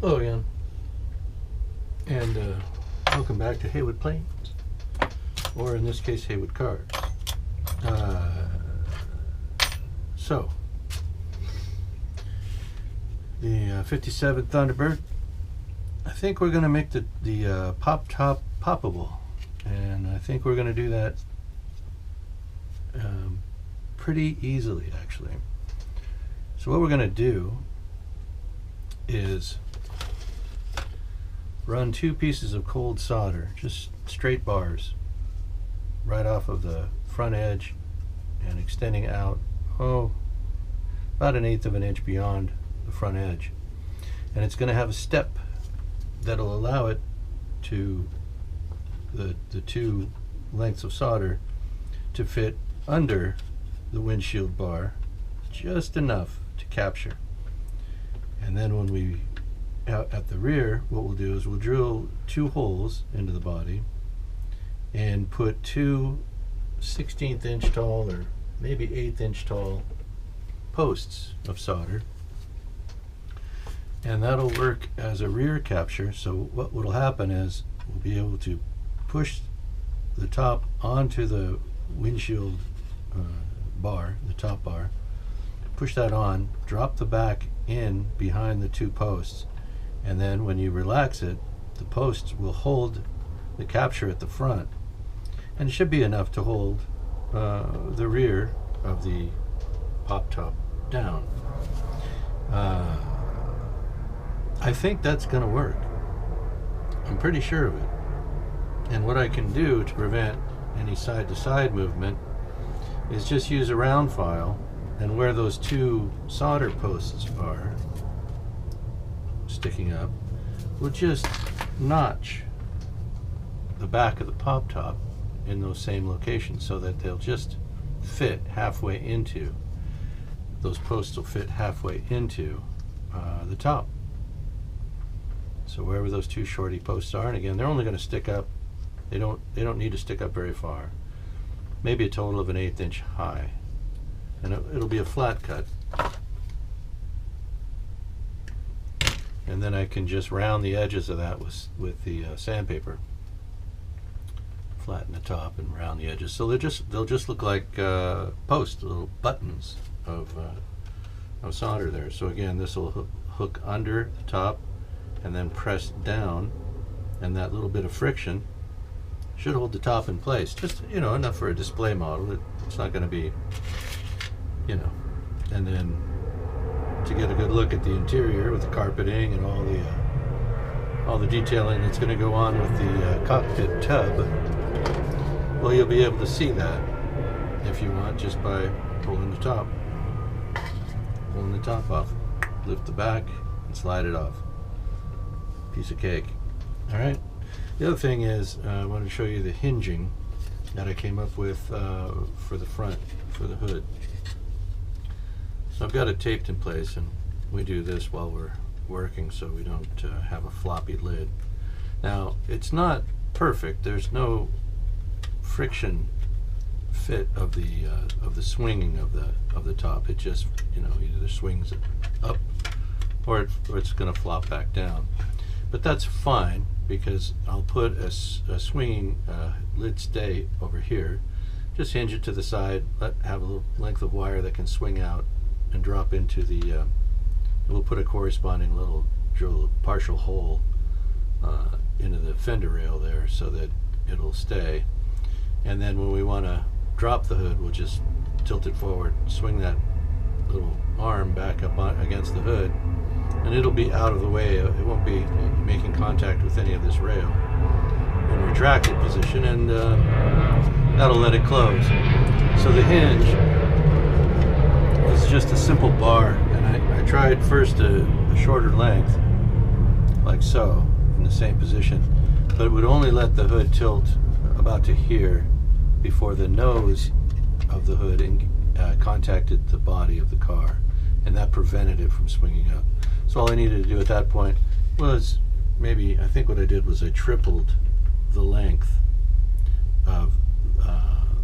Hello again, and welcome back to Haywood Plains, or in this case, Haywood Cars. So, the 57 Thunderbird, I think we're going to make the pop top poppable, and I think we're going to do that pretty easily, actually. So what we're going to do is run 2 pieces of cold solder, just straight bars, right off of the front edge and extending out, about 1/8 of an inch beyond the front edge. And it's going to have a step that'll allow it to, the 2 lengths of solder to fit under the windshield bar just enough to capture. And then when we out at the rear, what we'll do is we'll drill 2 holes into the body and put 2 16th inch tall or maybe 1/8 inch tall posts of solder, and that'll work as a rear capture. So what will happen is we'll be able to push the top onto the windshield bar, the top bar, push that on, drop the back in behind the 2 posts, and then when you relax it, the posts will hold the capture at the front, and it should be enough to hold the rear of the pop top down. I think that's going to work. I'm pretty sure of it. And what I can do to prevent any side-to-side movement is just use a round file, and where those 2 solder posts are sticking up, we'll just notch the back of the pop top in those same locations so that they'll just fit halfway into, those posts will fit halfway into the top. So wherever those 2 shorty posts are, and again, they're only going to stick up, they don't need to stick up very far, maybe a total of 1/8 inch high, and it'll be a flat cut. And then I can just round the edges of that with the sandpaper. Flatten the top and round the edges, so they'll just look like posts, little buttons of solder there. So again, this will hook under the top and then press down, and that little bit of friction should hold the top in place. Just, enough for a display model. It's not going to be, and then to get a good look at the interior with the carpeting and all the detailing that's going to go on with the cockpit tub, well, you'll be able to see that if you want, just by pulling the top off. Lift the back and slide it off. Piece of cake. All right. The other thing is, I wanted to show you the hinging that I came up with for the front, for the hood. So I've got it taped in place, and we do this while we're working so we don't have a floppy lid. Now, it's not perfect. There's no friction fit of the swinging of the top. It just, either swings it up or it's going to flop back down. But that's fine, because I'll put a swinging lid stay over here. Just hinge it to the side, have a little length of wire that can swing out and drop into the, we'll put a corresponding little drill partial hole into the fender rail there so that it'll stay. And then when we want to drop the hood, we'll just tilt it forward, swing that little arm back up against the hood, and it'll be out of the way. It won't be making contact with any of this rail in retracted position, and that'll let it close. So the hinge is just a simple bar, and I tried first a shorter length, like so, in the same position, but it would only let the hood tilt about to here before the nose of the hood contacted the body of the car, and that prevented it from swinging up. So all I needed to do at that point was, I think what I did was I tripled the length of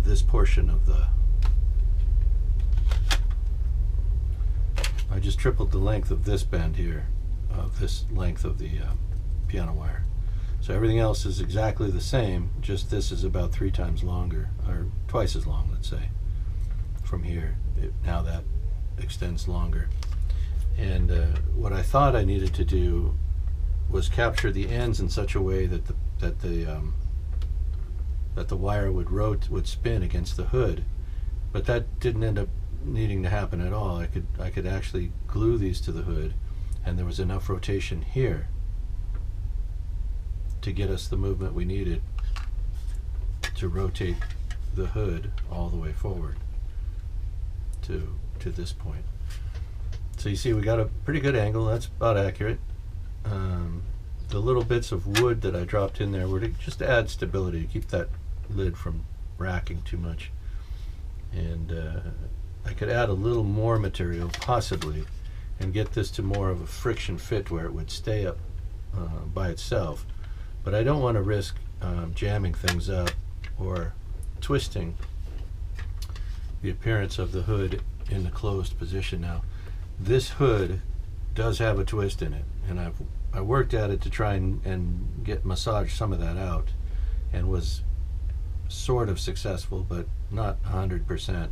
this portion of I just tripled the length of this bend here this length of the piano wire. So everything else is exactly the same, just this is about 3 times longer, or twice as long, let's say, from here. Now that extends longer. And what I thought I needed to do was capture the ends in such a way that the wire would spin against the hood, but that didn't end up needing to happen at all. I could actually glue these to the hood, and there was enough rotation here to get us the movement we needed to rotate the hood all the way forward to this point. So you see we got a pretty good angle. That's about accurate. The little bits of wood that I dropped in there were to just add stability, to keep that lid from racking too much. And I could add a little more material possibly and get this to more of a friction fit where it would stay up by itself. But I don't want to risk jamming things up or twisting the appearance of the hood in the closed position. Now, this hood does have a twist in it, and I worked at it to try and massage some of that out, and was sort of successful, but not 100%.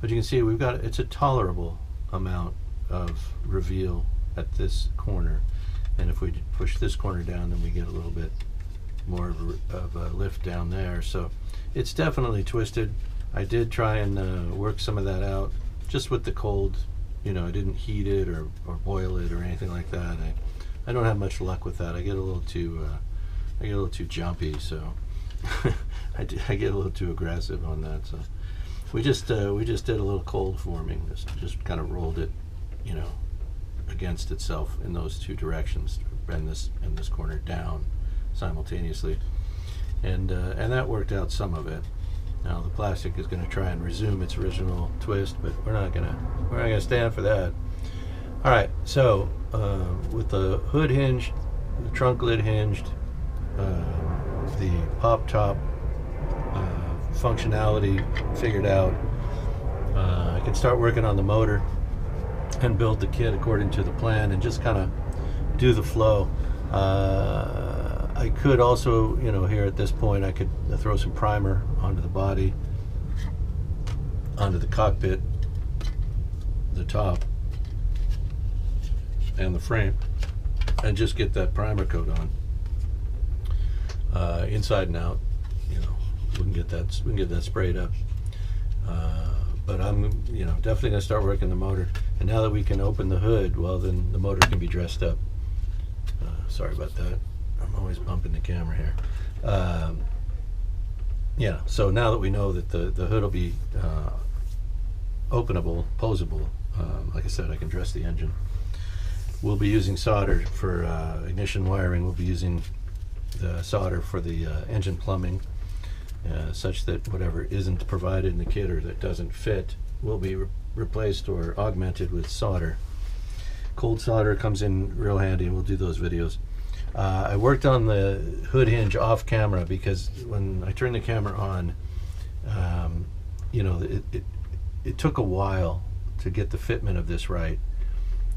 But you can see it's a tolerable amount of reveal at this corner. And if we push this corner down, then we get a little bit more of a lift down there. So it's definitely twisted. I did try and work some of that out just with the cold. I didn't heat it or boil it or anything like that. I don't have much luck with that. I get a little too jumpy, so I get a little too aggressive on that. So we just did a little cold forming. Just kind of rolled it, against itself in those 2 directions, bend this and this corner down simultaneously, and that worked out some of it. Now the plastic is going to try and resume its original twist, but we're not gonna stand for that. All right, so with the hood hinged, the trunk lid hinged, the pop top functionality figured out, I can start working on the motor and build the kit according to the plan and just kind of do the flow. I could also, here at this point, I could throw some primer onto the body, onto the cockpit, the top, and the frame, and just get that primer coat on, inside and out. We can get that sprayed up. But I'm, definitely gonna start working the motor. And now that we can open the hood, well, then the motor can be dressed up. Sorry about that. I'm always bumping the camera here. Yeah, so now that we know that the hood will be openable, posable, like I said, I can dress the engine. We'll be using solder for ignition wiring. We'll be using the solder for the engine plumbing, such that whatever isn't provided in the kit or that doesn't fit will be replaced or augmented with solder. Cold solder comes in real handy, and we'll do those videos. I worked on the hood hinge off camera because when I turned the camera on, it took a while to get the fitment of this right,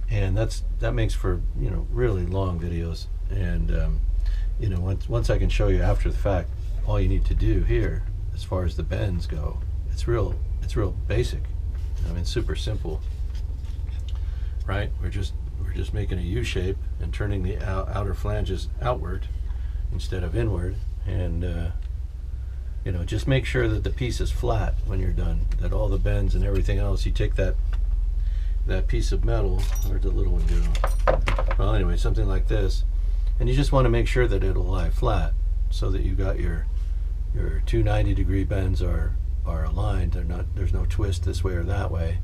and that makes for really long videos. And once I can show you after the fact, all you need to do here, as far as the bends go, it's real basic. I mean, super simple, right? We're just making a U shape and turning the outer flanges outward instead of inward, and just make sure that the piece is flat when you're done, that all the bends and everything else, you take that piece of metal, where'd the little one go? Well, anyway, something like this, and you just want to make sure that it'll lie flat so that you got your 2 90-degree bends are aligned. There's no twist this way or that way.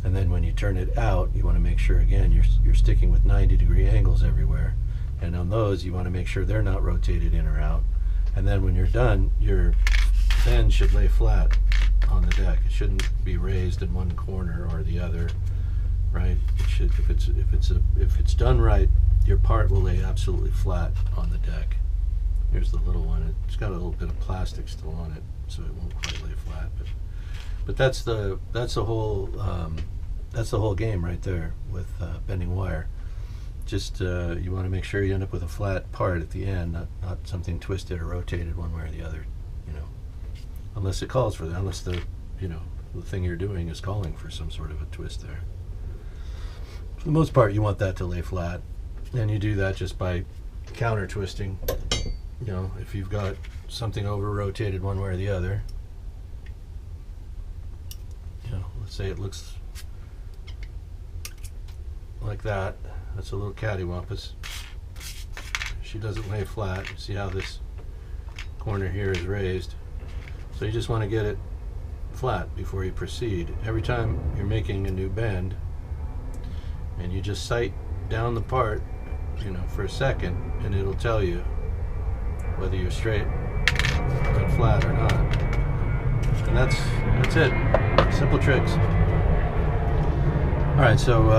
And then when you turn it out, you want to make sure, again, you're sticking with 90-degree angles everywhere. And on those, you want to make sure they're not rotated in or out. And then when you're done, your bend should lay flat on the deck. It shouldn't be raised in one corner or the other, right? It should, if it's done right, your part will lay absolutely flat on the deck. Here's the little one. It's got a little bit of plastic still on it, so it won't quite lay flat. But that's the whole game right there with bending wire. just you want to make sure you end up with a flat part at the end, not something twisted or rotated one way or the other, you know, unless it calls for that, unless the, you know, the thing you're doing is calling for some sort of a twist there. For the most part, you want that to lay flat, and you do that just by counter twisting. You know, if you've got something over rotated one way or the other, you know, let's say it looks like that. That's a little cattywampus. She doesn't lay flat. See how this corner here is raised. So you just want to get it flat before you proceed. Every time you're making a new bend, and you just sight down the part, you know, for a second, and it'll tell you whether you're straight and flat or not. And that's it. Simple tricks. All right, so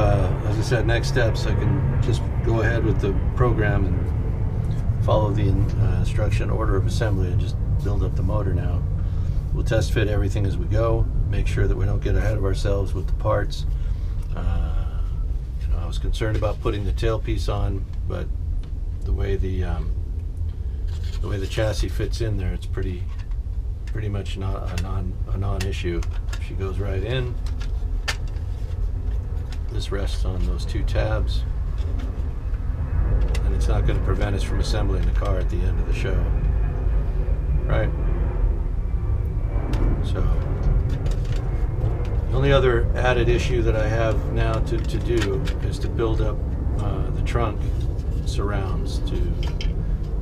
as I said, next steps, I can just go ahead with the program and follow the instruction order of assembly and just build up the motor now. We'll test fit everything as we go, make sure that we don't get ahead of ourselves with the parts. You know, I was concerned about putting the tailpiece on, but the way the chassis fits in there, it's pretty much not a non-issue. She goes right in. This rests on those two tabs, and it's not going to prevent us from assembling the car at the end of the show, right? So the only other added issue that I have now to do is to build up the trunk surrounds,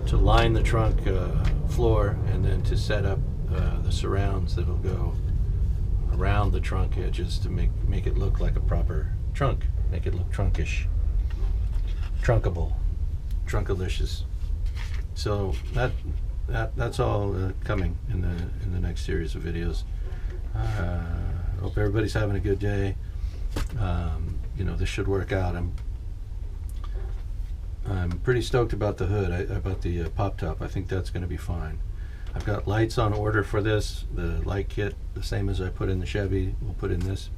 to line the trunk floor, and then to set up the surrounds that'll go around the trunk edges to make it look like a proper trunk, make it look trunkish, trunkable, trunkalicious. So that's all coming in the next series of videos. Hope everybody's having a good day. You know, this should work out. I'm pretty stoked about the hood, about the pop top. I think that's going to be fine. I've got lights on order for this. The light kit, the same as I put in the Chevy, we'll put in this.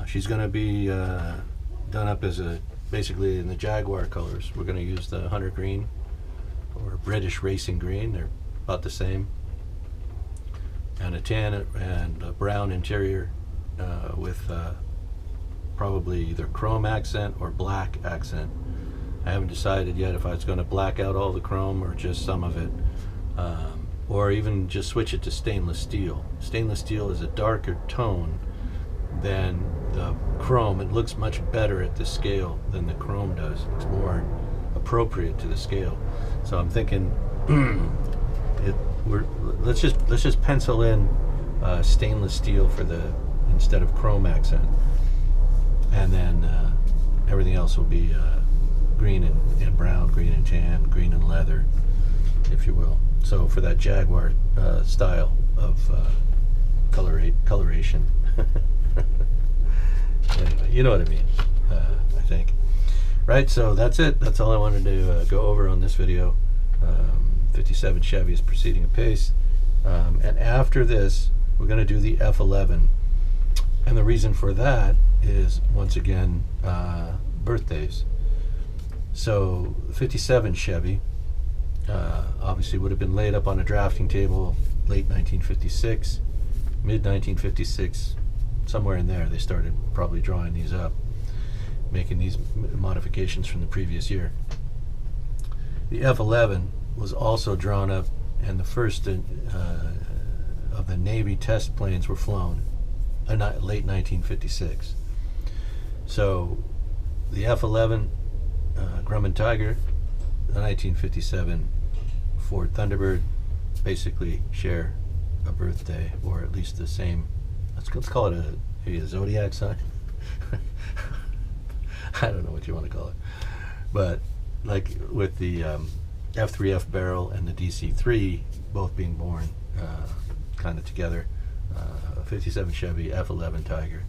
She's going to be done up as basically in the Jaguar colors. We're going to use the Hunter Green or British Racing Green. They're about the same. And a tan and a brown interior with probably either chrome accent or black accent. I haven't decided yet if I was going to black out all the chrome or just some of it, or even just switch it to stainless steel. Stainless steel is a darker tone than the chrome. It looks much better at the scale than the chrome does. It's more appropriate to the scale. So I'm thinking let's just pencil in stainless steel for the instead of chrome accent, and then everything else will be green and brown, green and tan, green and leather, if you will. So for that Jaguar style of coloration. Anyway, you know what I mean, I think. Right, so that's it. That's all I wanted to go over on this video. 57 Chevy is proceeding apace. And after this, we're going to do the F11. And the reason for that is, once again, birthdays. So 57 Chevy obviously would have been laid up on a drafting table late 1956, mid 1956, somewhere in there. They started probably drawing these up, making these modifications from the previous year. The F11 was also drawn up, and the first of the Navy test planes were flown in late 1956. So the F11 Grumman Tiger, the 1957 Ford Thunderbird, basically share a birthday, or at least the same. Let's call it maybe a zodiac sign. I don't know what you want to call it, but like with the F3F barrel and the DC3 both being born kind of together, 57 Chevy, F11 Tiger,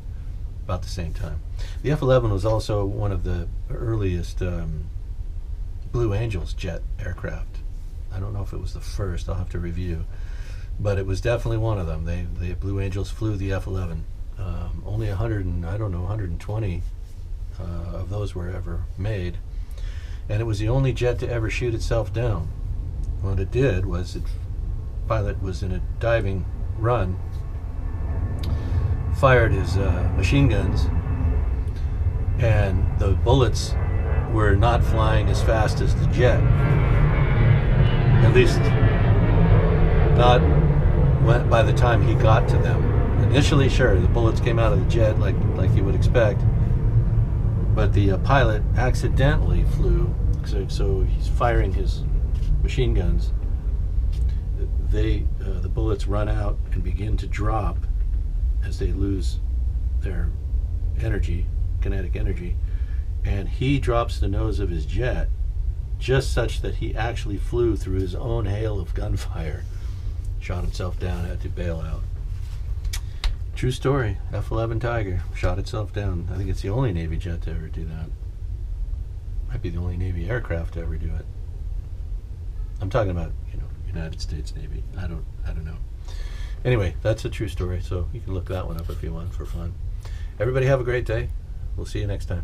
about the same time. The F11 was also one of the earliest Blue Angels jet aircraft. I don't know if it was the first, I'll have to review, but it was definitely one of them. The Blue Angels flew the F11. Only 120 of those were ever made. And it was the only jet to ever shoot itself down. What it did was, the pilot was in a diving run, fired his machine guns, and the bullets were not flying as fast as the jet. At least not by the time he got to them. Initially, sure, the bullets came out of the jet like you would expect, but the pilot accidentally flew. So he's firing his machine guns. The bullets run out and begin to drop as they lose their energy, kinetic energy, and he drops the nose of his jet just such that he actually flew through his own hail of gunfire, shot himself down, had to bail out. True story. F-11 Tiger shot itself down. I think it's the only Navy jet to ever do that. Might be the only Navy aircraft to ever do it. I'm talking about, United States Navy. I don't know. Anyway, that's a true story, so you can look that one up if you want for fun. Everybody have a great day. We'll see you next time.